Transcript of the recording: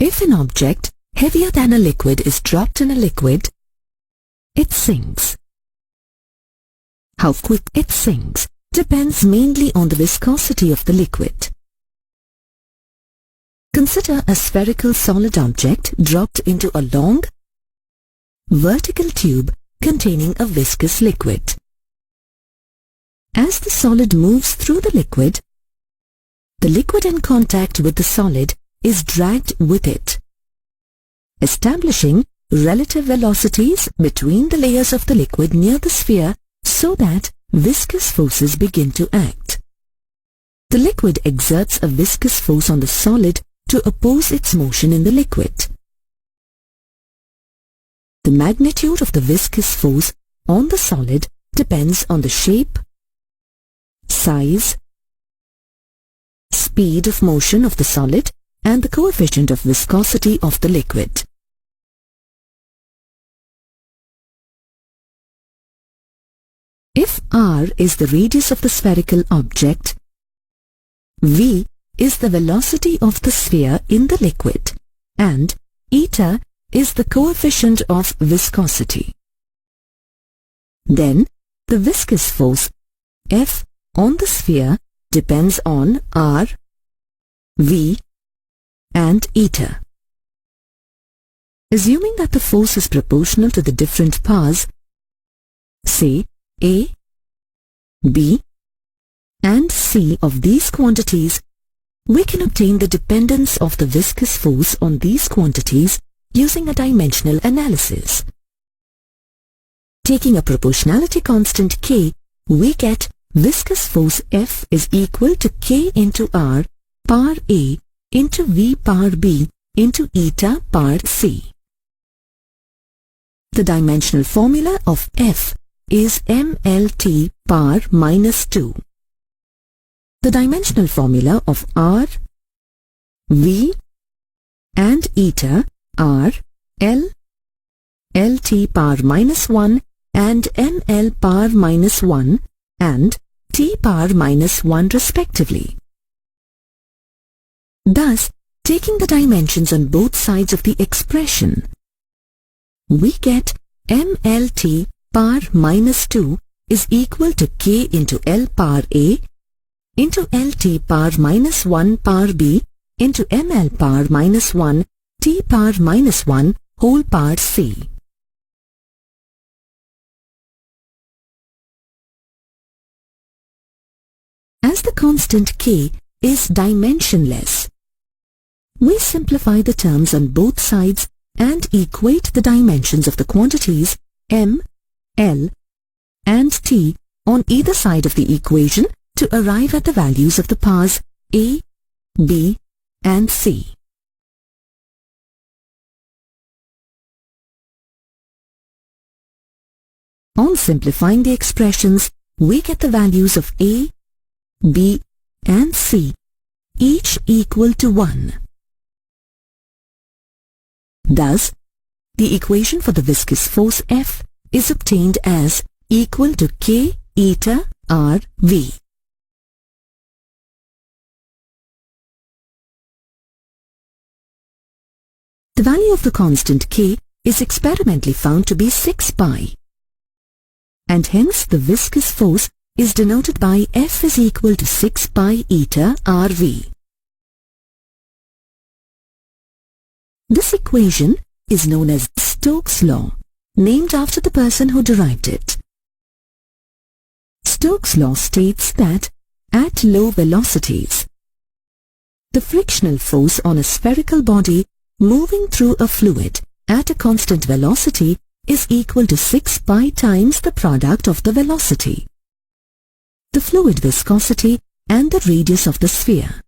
If an object heavier than a liquid is dropped in a liquid, it sinks. How quick it sinks depends mainly on the viscosity of the liquid. Consider a spherical solid object dropped into a long, vertical tube containing a viscous liquid. As the solid moves through the liquid in contact with the solid is dragged with it, establishing relative velocities between the layers of the liquid near the sphere so that viscous forces begin to act. The liquid exerts a viscous force on the solid to oppose its motion in the liquid. The magnitude of the viscous force on the solid depends on the shape, size, speed of motion of the solid and the coefficient of viscosity of the liquid. If r is the radius of the spherical object, v is the velocity of the sphere in the liquid, and eta is the coefficient of viscosity, then the viscous force F on the sphere depends on r, v, and eta. Assuming that the force is proportional to the different powers, say A, B, and C of these quantities, we can obtain the dependence of the viscous force on these quantities using a dimensional analysis. Taking a proportionality constant K, we get viscous force F is equal to K into R power A into V power B into eta power C. The dimensional formula of F is mLT power minus 2. The dimensional formula of R, V, and eta are L, LT power minus 1 and mL power minus 1 and T power minus 1 respectively. Thus, taking the dimensions on both sides of the expression, we get mLT power minus 2 is equal to K into L power A into LT power minus 1 power B into mL power minus 1 T power minus 1 whole power C. As the constant K is dimensionless, we simplify the terms on both sides and equate the dimensions of the quantities m, L, and T on either side of the equation to arrive at the values of the powers A, B, and C. On simplifying the expressions, we get the values of A, B, and C, each equal to 1. Thus, the equation for the viscous force F is obtained as equal to K eta R V. The value of the constant K is experimentally found to be 6 pi, and hence the viscous force is denoted by F is equal to 6 pi eta RV. This equation is known as Stoke's law, named after the person who derived it. Stoke's law states that at low velocities, the frictional force on a spherical body moving through a fluid at a constant velocity is equal to 6 pi times the product of the velocity, the fluid viscosity, and the radius of the sphere.